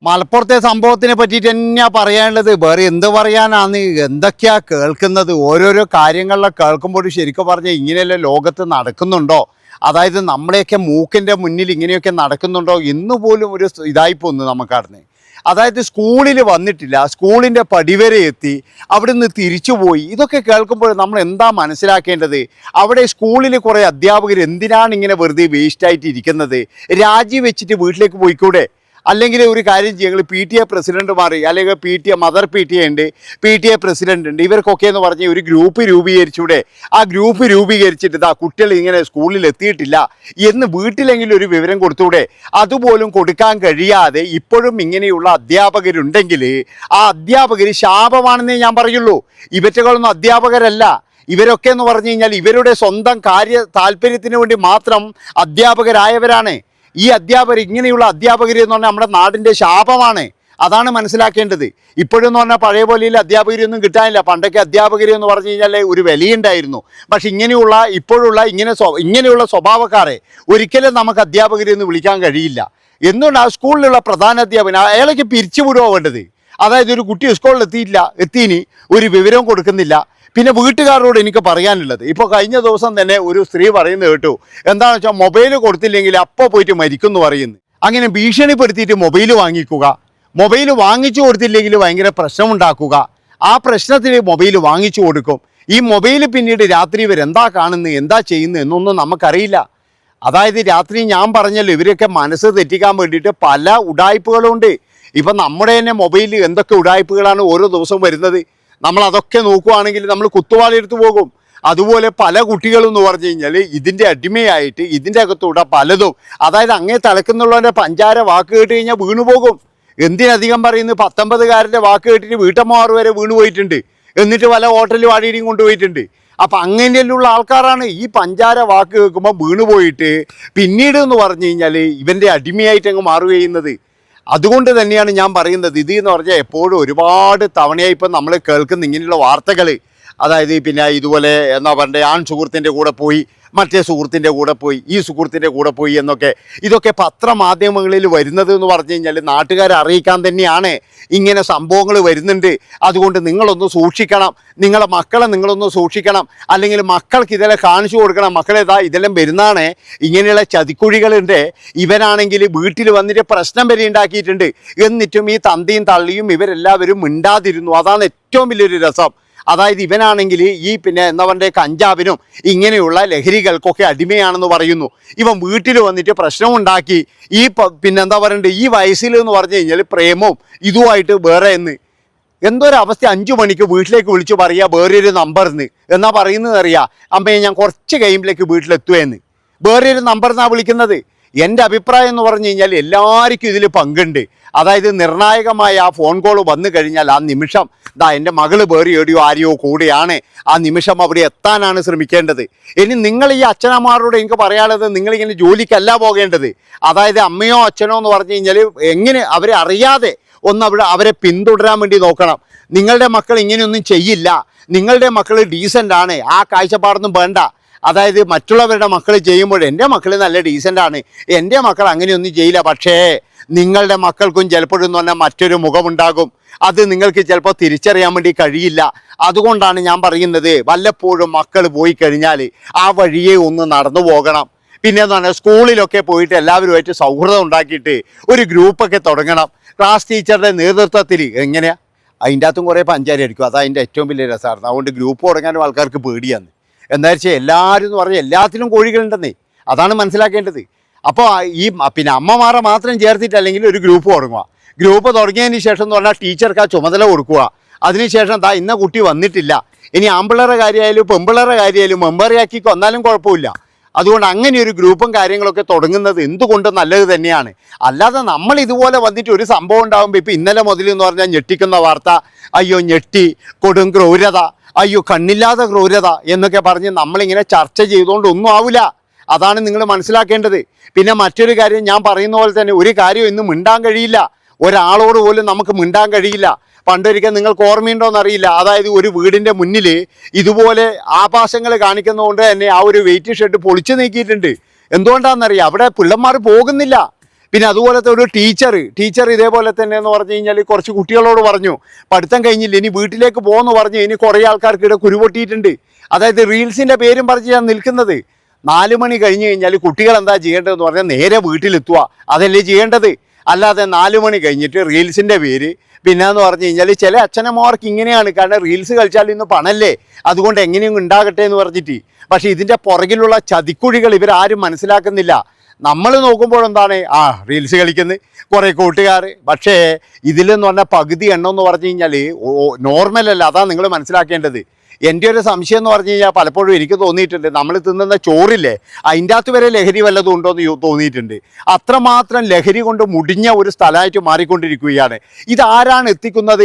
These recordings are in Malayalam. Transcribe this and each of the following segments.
മലപ്പുറത്തെ സംഭവത്തിനെ പറ്റിയിട്ട് തന്നെയാ പറയാനുള്ളത്. വേറെ എന്ത് പറയാനാണ്? എന്തൊക്കെയാ കേൾക്കുന്നത്? ഓരോരോ കാര്യങ്ങളിലെ കേൾക്കുമ്പോൾ ശരിക്കും പറഞ്ഞാൽ ഇങ്ങനെയല്ല ലോകത്ത് നടക്കുന്നുണ്ടോ? അതായത് നമ്മളെയൊക്കെ മൂക്കിൻ്റെ മുന്നിൽ ഇങ്ങനെയൊക്കെ നടക്കുന്നുണ്ടോ എന്ന് പോലും ഒരു ഇതായിപ്പോന്ന് നമുക്കറിഞ്ഞ്. അതായത് സ്കൂളിൽ വന്നിട്ടില്ല, സ്കൂളിൻ്റെ പടിവരെ എത്തി, അവിടുന്ന് തിരിച്ചു പോയി. ഇതൊക്കെ കേൾക്കുമ്പോൾ നമ്മൾ എന്താ മനസ്സിലാക്കേണ്ടത്? അവിടെ സ്കൂളിൽ കുറേ അധ്യാപകർ എന്തിനാണ് ഇങ്ങനെ വെറുതെ വേസ്റ്റായിട്ട് ഇരിക്കുന്നത്? രാജിവെച്ചിട്ട് വീട്ടിലേക്ക് പോയിക്കൂടെ? അല്ലെങ്കിൽ ഒരു കാര്യം ചെയ്യുക, പി ടി എ പ്രസിഡന്റുമാർ അല്ലെങ്കിൽ P T A mother P T A ഉണ്ട്, പി ടി എ പ്രസിഡന്റ് ഉണ്ട്, ഇവർക്കൊക്കെ എന്ന് പറഞ്ഞ് ഒരു ഗ്രൂപ്പ് രൂപീകരിച്ചൂടെ? ആ ഗ്രൂപ്പ് രൂപീകരിച്ചിട്ട് ഇതാ കുട്ടികൾ ഇങ്ങനെ സ്കൂളിൽ എത്തിയിട്ടില്ല എന്ന് വീട്ടിലെങ്കിലും ഒരു വിവരം കൊടുത്തൂടെ? അതുപോലും കൊടുക്കാൻ കഴിയാതെ ഇപ്പോഴും ഇങ്ങനെയുള്ള അധ്യാപകരുണ്ടെങ്കിൽ ആ അധ്യാപകർ ശാപമാണെന്നേ ഞാൻ പറയുള്ളൂ. ഇവറ്റകളൊന്നും അധ്യാപകരല്ല. ഇവരൊക്കെ എന്ന് പറഞ്ഞു കഴിഞ്ഞാൽ ഇവരുടെ സ്വന്തം താല്പര്യത്തിന് വേണ്ടി മാത്രം അധ്യാപകരായവരാണ്. ഈ അധ്യാപകർ, ഇങ്ങനെയുള്ള അധ്യാപകർ എന്ന് പറഞ്ഞാൽ നമ്മുടെ നാടിൻ്റെ ശാപമാണ്. അതാണ് മനസ്സിലാക്കേണ്ടത്. ഇപ്പോഴെന്ന് പറഞ്ഞാൽ പഴയ പോലെയുള്ള അധ്യാപകരൊന്നും കിട്ടാനില്ല. പണ്ടൊക്കെ അധ്യാപകർ എന്ന് പറഞ്ഞു കഴിഞ്ഞാൽ ഒരു വിലയുണ്ടായിരുന്നു. പക്ഷെ ഇപ്പോഴുള്ള ഇങ്ങനെയുള്ള സ്വഭാവക്കാരെ ഒരിക്കലും നമുക്ക് അധ്യാപകരെന്ന് വിളിക്കാൻ കഴിയില്ല. എന്തുകൊണ്ട്? ആ സ്കൂളിലുള്ള പ്രധാന അധ്യാപകൻ അയാളേക്ക് പിരിച്ചുവിടുക വേണ്ടത്. അതായത് ഒരു കുട്ടി സ്കൂളിൽ എത്തിയിനി ഒരു വിവരവും കൊടുക്കുന്നില്ല. പിന്നെ വീട്ടുകാരോട് എനിക്ക് പറയാനുള്ളത്, ഇപ്പോൾ കഴിഞ്ഞ ദിവസം തന്നെ ഒരു സ്ത്രീ പറയുന്നത് കേട്ടു. എന്താണെന്ന് വെച്ചാൽ മൊബൈൽ കൊടുത്തില്ലെങ്കിൽ അപ്പോൾ പോയിട്ട് മരിക്കും എന്ന് പറയുന്നു. അങ്ങനെ ഭീഷണിപ്പെടുത്തിയിട്ട് മൊബൈൽ വാങ്ങിക്കുക, മൊബൈൽ വാങ്ങിച്ചു കൊടുത്തില്ലെങ്കിൽ ഭയങ്കര പ്രശ്നമുണ്ടാക്കുക, ആ പ്രശ്നത്തിൽ മൊബൈൽ വാങ്ങിച്ചു കൊടുക്കും. ഈ മൊബൈൽ പിന്നീട് രാത്രി ഇവരെന്താ കാണുന്നത്, എന്താ ചെയ്യുന്നത് എന്നൊന്നും നമുക്കറിയില്ല. അതായത് രാത്രി ഞാൻ പറഞ്ഞല്ലോ, ഇവരൊക്കെ മനസ്സ് തെറ്റിക്കാൻ വേണ്ടിയിട്ട് പല ഉഡായിപ്പുകളുണ്ട്. ഇപ്പം നമ്മുടെ തന്നെ മൊബൈലിൽ എന്തൊക്കെ ഉഡായിപ്പുകളാണ് ഓരോ ദിവസവും വരുന്നത്. നമ്മൾ അതൊക്കെ നോക്കുകയാണെങ്കിൽ നമ്മൾ കുത്തുവാളെടുത്ത് പോകും. അതുപോലെ പല കുട്ടികളും എന്ന് പറഞ്ഞു കഴിഞ്ഞാൽ ഇതിൻ്റെ അടിമയായിട്ട് ഇതിൻ്റെ അകത്തൂടെ പലതും, അതായത് അങ്ങേ തലക്കുന്നുള്ളവൻ്റെ പഞ്ചാര വാക്ക് കേട്ട് കഴിഞ്ഞാൽ വീണു പോകും. എന്തിനധികം പറയുന്നത്, 19കാരൻ്റെ വാക്ക് കേട്ടിട്ട് വീട്ടമ്മമാർ വരെ വീണു പോയിട്ടുണ്ട്. എന്നിട്ട് പല ഹോട്ടലും വാടിയിടിയും കൊണ്ടുപോയിട്ടുണ്ട്. അപ്പം അങ്ങനെയുള്ള ആൾക്കാരാണ് ഈ പഞ്ചാര വാക്ക് കേൾക്കുമ്പോൾ വീണു പോയിട്ട് പിന്നീട് എന്ന് പറഞ്ഞു കഴിഞ്ഞാൽ ഇവൻ്റെ അടിമയായിട്ട് അങ്ങ് മാറുകയുന്നത്. അതുകൊണ്ട് തന്നെയാണ് ഞാൻ പറയുന്നത്, ഇത് എന്ന് പറഞ്ഞാൽ എപ്പോഴും ഒരുപാട് തവണയായി ഇപ്പം നമ്മൾ കേൾക്കുന്ന ഇങ്ങനെയുള്ള വാർത്തകൾ. അതായത് പിന്നെ ഇതുപോലെ എന്താ പറയണ്ടേ, ആൺ സുഹൃത്തിൻ്റെ കൂടെ പോയി, മറ്റേ സുഹൃത്തിൻ്റെ കൂടെ പോയി, ഈ സുഹൃത്തിൻ്റെ കൂടെ പോയി എന്നൊക്കെ. ഇതൊക്കെ പത്രമാധ്യമങ്ങളിൽ വരുന്നത് എന്ന് പറഞ്ഞു കഴിഞ്ഞാൽ നാട്ടുകാരെ അറിയിക്കാൻ തന്നെയാണ്. ഇങ്ങനെ സംഭവങ്ങൾ വരുന്നുണ്ട്, അതുകൊണ്ട് നിങ്ങളൊന്ന് സൂക്ഷിക്കണം, നിങ്ങളെ മക്കളെ നിങ്ങളൊന്ന് സൂക്ഷിക്കണം. അല്ലെങ്കിൽ മക്കൾക്ക് ഇതെല്ലാം കാണിച്ചു കൊടുക്കണം, മക്കളേതാ ഇതെല്ലാം വരുന്നതാണ്, ഇങ്ങനെയുള്ള ചതിക്കുഴികളുണ്ട്. ഇവനാണെങ്കിൽ വീട്ടിൽ വന്നിട്ട് പ്രശ്നം വരെ ഉണ്ടാക്കിയിട്ടുണ്ട്. എന്നിട്ടും ഈ തന്തയും തള്ളിയും ഇവരെല്ലാവരും മിണ്ടാതിരുന്നു. അതാണ് ഏറ്റവും വലിയൊരു രസം. അതായത് ഇവനാണെങ്കിൽ ഈ പിന്നെ എന്താ പറയുക, കഞ്ചാവിനും ഇങ്ങനെയുള്ള ലഹരികൾക്കൊക്കെ അടിമയാണെന്ന് പറയുന്നു. ഇവൻ വീട്ടിൽ വന്നിട്ട് പ്രശ്നമുണ്ടാക്കി. ഈ പിന്നെ എന്താ പറയണ്ടേ, ഈ വയസ്സിൽ എന്ന് പറഞ്ഞു കഴിഞ്ഞാൽ പ്രേമവും ഇതുമായിട്ട് വേറെ എന്തൊരവസ്ഥ. 5 മണിക്ക് വീട്ടിലേക്ക് വിളിച്ച് പറയുക വേറൊരു നമ്പറിന്ന്. എന്നാ പറയുന്നത് അറിയാം, അമ്മയെ ഞാൻ കുറച്ച് കഴിയുമ്പോഴേക്ക് വീട്ടിലെത്തുമെന്ന്. വേറൊരു നമ്പറിന്നാണ് വിളിക്കുന്നത്. എൻ്റെ അഭിപ്രായം എന്ന് പറഞ്ഞു കഴിഞ്ഞാൽ എല്ലാവർക്കും ഇതിൽ പങ്കുണ്ട്. അതായത് നിർണായകമായ ആ ഫോൺ കോൾ വന്നു കഴിഞ്ഞാൽ ആ നിമിഷം എൻ്റെ മകള് വേറെ എവിടെയോ ആരെയോ കൂടെയാണ്, ആ നിമിഷം അവിടെ എത്താനാണ് ശ്രമിക്കേണ്ടത്. ഇനി നിങ്ങൾ ഈ അച്ഛനമ്മമാരോട് എനിക്ക് പറയാനുള്ളത്, നിങ്ങളിങ്ങനെ ജോലിക്കല്ല പോകേണ്ടത്. അതായത് അമ്മയോ അച്ഛനോ എന്ന് പറഞ്ഞു കഴിഞ്ഞാൽ എങ്ങനെ അവരെ അറിയാതെ അവരെ പിന്തുടരാൻ വേണ്ടി നോക്കണം. നിങ്ങളുടെ മക്കൾ ഇങ്ങനെയൊന്നും ചെയ്യില്ല, നിങ്ങളുടെ മക്കൾ ഡീസൻ്റാണ്, ആ കാഴ്ചപ്പാടൊന്നും വേണ്ട. അതായത് മറ്റുള്ളവരുടെ മക്കൾ ചെയ്യുമ്പോൾ എൻ്റെ മക്കൾ നല്ല ഡീസൻ്റാണ്, എൻ്റെ മക്കൾ അങ്ങനെയൊന്നും ചെയ്യില്ല. പക്ഷേ നിങ്ങളുടെ മക്കൾക്കും ചിലപ്പോഴെന്ന് പറഞ്ഞാൽ മറ്റൊരു മുഖമുണ്ടാകും. അത് നിങ്ങൾക്ക് ചിലപ്പോൾ തിരിച്ചറിയാൻ വേണ്ടി കഴിയില്ല. അതുകൊണ്ടാണ് ഞാൻ പറയുന്നത്, വല്ലപ്പോഴും മക്കൾ പോയി കഴിഞ്ഞാൽ ആ വഴിയെ ഒന്ന് നടന്നു പോകണം. പിന്നെ എന്ന് പറഞ്ഞാൽ സ്കൂളിലൊക്കെ പോയിട്ട് എല്ലാവരുമായിട്ട് സൗഹൃദം ഉണ്ടാക്കിയിട്ട് ഒരു ഗ്രൂപ്പൊക്കെ തുടങ്ങണം. ക്ലാസ് ടീച്ചറുടെ നേതൃത്വത്തിൽ. എങ്ങനെയാണ്? അതിൻ്റെ അകത്തും കുറേ പഞ്ചായത്തായിരിക്കും. അതാണ് അതിൻ്റെ ഏറ്റവും വലിയ രസമായിരുന്നു. അതുകൊണ്ട് ഗ്രൂപ്പ് തുടങ്ങാനും ആൾക്കാർക്ക് പേടിയാണ്. എന്താ വെച്ചാൽ എല്ലാവരും എന്ന് പറഞ്ഞാൽ എല്ലാത്തിലും കോഴികളുണ്ടെന്നേ, അതാണ് മനസ്സിലാക്കേണ്ടത്. അപ്പോൾ ഈ പിന്നെ അമ്മമാരെ മാത്രം ചേർത്തിട്ടല്ലെങ്കിൽ ഒരു ഗ്രൂപ്പ് തുടങ്ങുക. ഗ്രൂപ്പ് തുടങ്ങിയതിന് ശേഷം എന്ന് പറഞ്ഞാൽ ടീച്ചർക്ക് ആ ചുമതല കൊടുക്കുക. അതിനുശേഷം ഇന്ന കുട്ടി വന്നിട്ടില്ല, ഇനി ആമ്പിള്ളേരുടെ കാര്യമായാലും പെമ്പിള്ളേരുടെ കാര്യമായാലും മെമ്പറിയാക്കി കൊന്നാലും കുഴപ്പമില്ല. അതുകൊണ്ട് അങ്ങനെ ഒരു ഗ്രൂപ്പും കാര്യങ്ങളൊക്കെ തുടങ്ങുന്നത് എന്തുകൊണ്ട് നല്ലത് തന്നെയാണ്. അല്ലാതെ നമ്മൾ ഇതുപോലെ വന്നിട്ട് ഒരു സംഭവം ഉണ്ടാകുമ്പോൾ, ഇപ്പോൾ ഇന്നലെ മുതൽ എന്ന് പറഞ്ഞാൽ ഞെട്ടിക്കുന്ന വാർത്ത, അയ്യോ ഞെട്ടി, കൊടും ക്രൂരത, അയ്യോ കണ്ണില്ലാത്ത ക്രൂരത എന്നൊക്കെ പറഞ്ഞ് നമ്മളിങ്ങനെ ചർച്ച ചെയ്തുകൊണ്ട് ഒന്നും ആവില്ല. അതാണ് നിങ്ങൾ മനസ്സിലാക്കേണ്ടത്. പിന്നെ മറ്റൊരു കാര്യം, ഞാൻ പറയുന്ന പോലെ തന്നെ ഒരു കാര്യം ഇന്ന് മിണ്ടാൻ കഴിയില്ല, ഒരാളോട് പോലും നമുക്ക് മിണ്ടാൻ കഴിയില്ല. പണ്ടൊരിക്കൽ നിങ്ങൾക്ക് ഓർമ്മയുണ്ടോയെന്നറിയില്ല, അതായത് ഒരു വീടിൻ്റെ മുന്നിൽ ഇതുപോലെ ആഭാസങ്ങൾ കാണിക്കുന്നതുകൊണ്ട് തന്നെ ആ ഒരു വെയിറ്റ് ഷെഡ് പൊളിച്ചു നീക്കിയിട്ടുണ്ട്. എന്തുകൊണ്ടാണെന്നറിയാം, അവിടെ പിള്ളന്മാർ പോകുന്നില്ല. പിന്നെ അതുപോലത്തെ ഒരു ടീച്ചർ ഇതേപോലെ തന്നെ എന്ന് പറഞ്ഞു കഴിഞ്ഞാൽ കുറച്ച് കുട്ടികളോട് പറഞ്ഞു പഠിത്തം കഴിഞ്ഞില്ല ഇനി വീട്ടിലേക്ക് പോകുമെന്ന് പറഞ്ഞു. ഇനി കുറേ ആൾക്കാർക്ക് ഇവിടെ കുരുപൊട്ടിയിട്ടുണ്ട്. അതായത് റീൽസിൻ്റെ പേരും പറഞ്ഞ് ഞാൻ നിൽക്കുന്നത്. 4 മണി കഴിഞ്ഞ് കഴിഞ്ഞാൽ കുട്ടികൾ എന്താ ചെയ്യേണ്ടതെന്ന് പറഞ്ഞാൽ നേരെ വീട്ടിലെത്തുക, അതല്ലേ ചെയ്യേണ്ടത്. അല്ലാതെ 4 മണി കഴിഞ്ഞിട്ട് റീൽസിൻ്റെ പേര് പിന്നെന്ന് പറഞ്ഞു കഴിഞ്ഞാൽ ചില അച്ഛനമ്മമാർക്ക് ഇങ്ങനെയാണ്. കാരണം റീൽസ് കളിച്ചാൽ ഇന്ന് പണല്ലേ, അതുകൊണ്ട് എങ്ങനെയും ഉണ്ടാകട്ടെ എന്ന് പറഞ്ഞിട്ട്. പക്ഷേ ഇതിൻ്റെ പുറകിലുള്ള ചതിക്കുഴികൾ ഇവരാരും മനസ്സിലാക്കുന്നില്ല. നമ്മൾ നോക്കുമ്പോൾ എന്താണ് റീൽസ് കളിക്കുന്നത് കുറേ കൂട്ടുകാർ. പക്ഷേ ഇതിലെന്ന് പറഞ്ഞാൽ പകുതി എണ്ണം എന്ന് പറഞ്ഞു കഴിഞ്ഞാൽ നോർമലല്ല. അതാണ് നിങ്ങൾ മനസ്സിലാക്കേണ്ടത്. എൻ്റെ ഒരു സംശയം എന്ന് പറഞ്ഞു കഴിഞ്ഞാൽ പലപ്പോഴും എനിക്ക് തോന്നിയിട്ടുണ്ട്, നമ്മൾ തിന്നുന്ന ചോറില്ലേ അതിൻ്റെ അകത്ത് വരെ ലഹരി വല്ലതും ഉണ്ടോ എന്ന് തോന്നിയിട്ടുണ്ട്. അത്രമാത്രം ലഹരി കൊണ്ട് മുടിഞ്ഞ ഒരു സ്ഥലമായിട്ട് മാറിക്കൊണ്ടിരിക്കുകയാണ്. ഇതാരാണ് എത്തിക്കുന്നത്,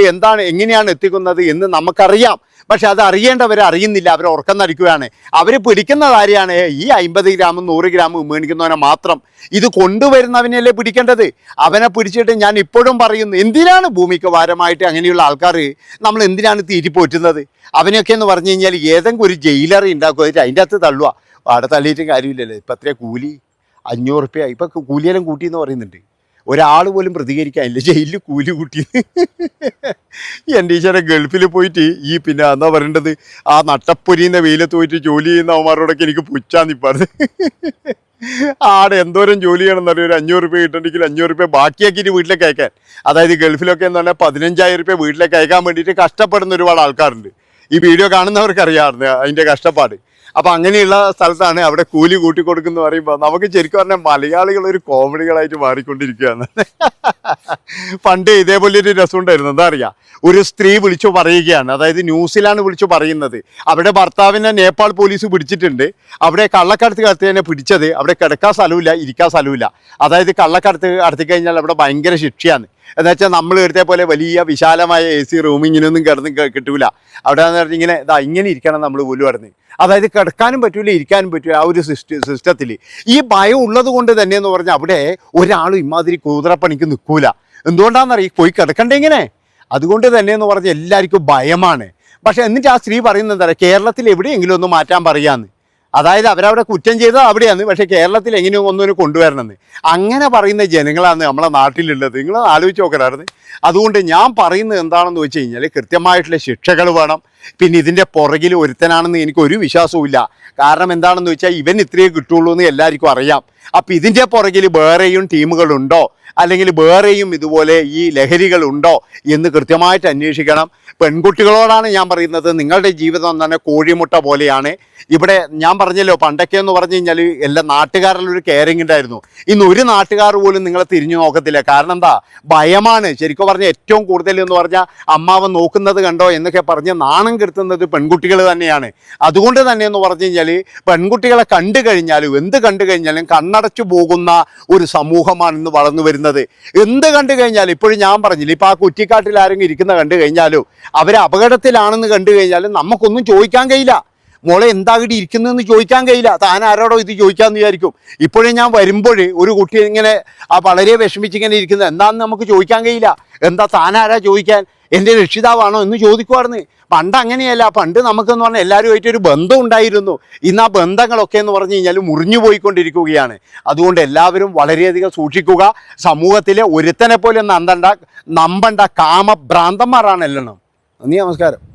എങ്ങനെയാണ് എത്തിക്കുന്നത് എന്ന് നമുക്കറിയാം. പക്ഷെ അത് അറിയേണ്ടവരെ അറിയുന്നില്ല, അവർ ഉറക്കം നടിക്കുകയാണ്. അവർ പിടിക്കുന്നത് ആരെയാണ്? ഈ 50 ഗ്രാമും 100 ഗ്രാമും മേടിക്കുന്നവനെ മാത്രം. ഇത് കൊണ്ടുവരുന്നവനല്ലേ പിടിക്കേണ്ടത്. അവനെ പിടിച്ചിട്ട് ഞാൻ ഇപ്പോഴും പറയുന്നു, എന്തിനാണ് ഭൂമിക്ക് ഭാരമായിട്ട് അങ്ങനെയുള്ള ആൾക്കാർ നമ്മൾ എന്തിനാണ് തീറ്റിപ്പോറ്റുന്നത്? അവനൊക്കെ എന്ന് പറഞ്ഞു കഴിഞ്ഞാൽ ഏതെങ്കിലും ഒരു ജയിലറി ഉണ്ടാക്കുക, അതിൻ്റെ അകത്ത് തള്ളുക. അവിടെ തള്ളിയിട്ടും കാര്യമില്ലല്ലോ. ഇപ്പം എത്രയാണ് കൂലി? 500 റുപ്യ. ഇപ്പം കൂലിയെല്ലാം കൂട്ടിയെന്ന് പറയുന്നുണ്ട്. ഒരാൾ പോലും പ്രതികരിക്കാനില്ല, ജയിലിൽ കൂലി കൂട്ടി. എൻ്റെ ഈശ്വരൻ ഗൾഫിൽ പോയിട്ട് പിന്നെ എന്താ പറയേണ്ടത്, ആ നട്ടപ്പൊരിയുന്ന വെയിലത്ത് പോയിട്ട് ജോലി ചെയ്യുന്ന അവന്മാരോടൊക്കെ എനിക്ക് പുച്ഛാന്നിപ്പാണ്. ആടെ എന്തോരം ജോലി ചെയ്യണമെന്നറിയാം. ഒരു 500 റുപ്യ കിട്ടണമെങ്കിൽ 500 റുപ്യ ബാക്കിയാക്കിയിട്ട് വീട്ടിലേക്ക് അയക്കാൻ. അതായത് ഗൾഫിലൊക്കെ എന്ന് പറഞ്ഞാൽ 15,000 റുപ്യ വീട്ടിലേക്ക് അയക്കാൻ വേണ്ടിയിട്ട് കഷ്ടപ്പെടുന്ന ഒരുപാട് ആൾക്കാരുണ്ട്. ഈ വീഡിയോ കാണുന്നവർക്കറിയാമായിരുന്നു അതിൻ്റെ കഷ്ടപ്പാട്. അപ്പോൾ അങ്ങനെയുള്ള സ്ഥലത്താണ് അവിടെ കൂലി കൂട്ടിക്കൊടുക്കുന്ന പറയുമ്പോൾ നമുക്ക് ശരിക്കും പറഞ്ഞാൽ മലയാളികൾ ഒരു കോമഡികളായിട്ട് മാറിക്കൊണ്ടിരിക്കുകയാണ്. പണ്ട് ഇതേപോലെ ഒരു രസമുണ്ടായിരുന്നു. എന്താ അറിയാം, ഒരു സ്ത്രീ വിളിച്ചു പറയുകയാണ്, അതായത് ന്യൂസിലാണ് വിളിച്ചു പറയുന്നത്. അവിടെ ഭർത്താവിനെ നേപ്പാൾ പോലീസ് പിടിച്ചിട്ടുണ്ട്. അവിടെ കള്ളക്കടത്ത് കടത്തിനെ പിടിച്ചത്. അവിടെ കിടക്കാൻ സ്ഥലമില്ല, ഇരിക്കാൻ സ്ഥലമില്ല. അതായത് കള്ളക്കടത്ത് കടത്തി കഴിഞ്ഞാൽ അവിടെ ഭയങ്കര ശിക്ഷയാണ്. എന്ന് വെച്ചാൽ നമ്മൾ എടുത്തേ പോലെ വലിയ വിശാലമായ AC റൂം ഇങ്ങനെയൊന്നും കിട്ടൂല. അവിടെ എന്ന് പറഞ്ഞാൽ ഇങ്ങനെ ഇരിക്കണം നമ്മൾ പോലും പറഞ്ഞ്. അതായത് കിടക്കാനും പറ്റൂല, ഇരിക്കാനും പറ്റൂല. ആ ഒരു സിസ്റ്റത്തിൽ ഈ ഭയം ഉള്ളത് കൊണ്ട് തന്നെ എന്ന് പറഞ്ഞാൽ അവിടെ ഒരാളും ഇമാതിരി കുതിരപ്പണിക്ക് നിൽക്കൂല. എന്തുകൊണ്ടാണെന്നറിയാം, പോയി കിടക്കണ്ടേ ഇങ്ങനെ. അതുകൊണ്ട് തന്നെ എന്ന് പറഞ്ഞാൽ എല്ലാവർക്കും ഭയമാണ്. പക്ഷെ എന്നിട്ട് ആ സ്ത്രീ പറയുന്നത് എന്താ പറയുക, കേരളത്തിൽ എവിടെയെങ്കിലും ഒന്ന് മാറ്റാൻ പറയാമെന്ന്. അതായത് അവരവിടെ കുറ്റം ചെയ്തത് അവിടെയാണ്, പക്ഷേ കേരളത്തിൽ എങ്ങനെയും ഒന്നിനെ കൊണ്ടുവരണമെന്ന്. അങ്ങനെ പറയുന്ന ജനങ്ങളാണ് നമ്മളെ നാട്ടിലുള്ളത്. നിങ്ങൾ ആലോചിച്ച് നോക്കലായിരുന്നു. അതുകൊണ്ട് ഞാൻ പറയുന്നത് എന്താണെന്ന് വെച്ച് കഴിഞ്ഞാൽ കൃത്യമായിട്ടുള്ള ശിക്ഷകൾ വേണം. പിന്നെ ഇതിൻ്റെ പുറകിൽ ഒരുത്തനാണെന്ന് എനിക്കൊരു വിശ്വാസവും ഇല്ല. കാരണം എന്താണെന്ന് വെച്ചാൽ ഇവൻ ഇത്രയേ കിട്ടുള്ളൂ എന്ന് എല്ലാവർക്കും അറിയാം. അപ്പം ഇതിൻ്റെ പുറകിൽ വേറെയും ടീമുകളുണ്ടോ, അല്ലെങ്കിൽ വേറെയും ഇതുപോലെ ഈ ലഹരികളുണ്ടോ എന്ന് കൃത്യമായിട്ട് അന്വേഷിക്കണം. പെൺകുട്ടികളോടാണ് ഞാൻ പറയുന്നത്, നിങ്ങളുടെ ജീവിതം തന്നെ കോഴിമുട്ട പോലെയാണ്. ഇവിടെ ഞാൻ പറഞ്ഞല്ലോ, പണ്ടൊക്കെ എന്ന് പറഞ്ഞു കഴിഞ്ഞാൽ എല്ലാ നാട്ടുകാരിലൊരു കെയറിങ് ഉണ്ടായിരുന്നു. ഇന്ന് ഒരു നാട്ടുകാർ പോലും നിങ്ങളെ തിരിഞ്ഞു നോക്കത്തില്ല. കാരണം എന്താ, ഭയമാണ്. ശരിക്കും പറഞ്ഞാൽ ഏറ്റവും കൂടുതൽ എന്ന് പറഞ്ഞാൽ അമ്മാവൻ നോക്കുന്നത് കണ്ടോ എന്നൊക്കെ പറഞ്ഞ് നാണം കെടുത്തുന്നത് പെൺകുട്ടികൾ തന്നെയാണ്. അതുകൊണ്ട് തന്നെ എന്ന് പറഞ്ഞു കഴിഞ്ഞാൽ പെൺകുട്ടികളെ കണ്ടു കഴിഞ്ഞാലും എന്ത് കണ്ടു കഴിഞ്ഞാലും കണ്ണടച്ചു പോകുന്ന ഒരു സമൂഹമാണ് ഇന്ന് വളർന്നു വരുന്നത്. എന്ത് കണ്ടു കഴിഞ്ഞാലും ഇപ്പോഴും ഞാൻ പറഞ്ഞില്ല, ഇപ്പോൾ ആ കുറ്റിക്കാട്ടിൽ ആരെങ്കിലും ഇരിക്കുന്ന കണ്ടു കഴിഞ്ഞാലും അവർ അപകടത്തിലാണെന്ന് കണ്ടു കഴിഞ്ഞാലും നമുക്കൊന്നും ചോദിക്കാൻ കഴിയില്ല. മോളെ എന്താ ഇവിടെ ഇരിക്കുന്നതെന്ന് ചോദിക്കാൻ കഴിയില്ല. താൻ ആരോടോ ഇത് ചോദിക്കാമെന്ന് വിചാരിക്കും. ഇപ്പോഴും ഞാൻ വരുമ്പോൾ ഒരു കുട്ടി ഇങ്ങനെ വളരെ വിഷമിച്ചിങ്ങനെ ഇരിക്കുന്നത് എന്താണെന്ന് നമുക്ക് ചോദിക്കാൻ കഴിയില്ല. എന്താ താനാരാ ചോദിക്കാൻ, എൻ്റെ രക്ഷിതാവാണോ എന്ന് ചോദിക്കുമായിരുന്നു. പണ്ട് അങ്ങനെയല്ല. പണ്ട് നമുക്കെന്ന് പറഞ്ഞാൽ എല്ലാവരുമായിട്ടൊരു ബന്ധം ഉണ്ടായിരുന്നു. ഇന്ന് ആ ബന്ധങ്ങളൊക്കെ എന്ന് പറഞ്ഞു കഴിഞ്ഞാൽ മുറിഞ്ഞു പോയിക്കൊണ്ടിരിക്കുകയാണ്. അതുകൊണ്ട് എല്ലാവരും വളരെയധികം സൂക്ഷിക്കുക. സമൂഹത്തിലെ ഒരുത്തനെ പോലെ നമ്പണ്ട കാമഭ്രാന്തന്മാരാണ് എല്ലാം. നന്ദി, നമസ്കാരം.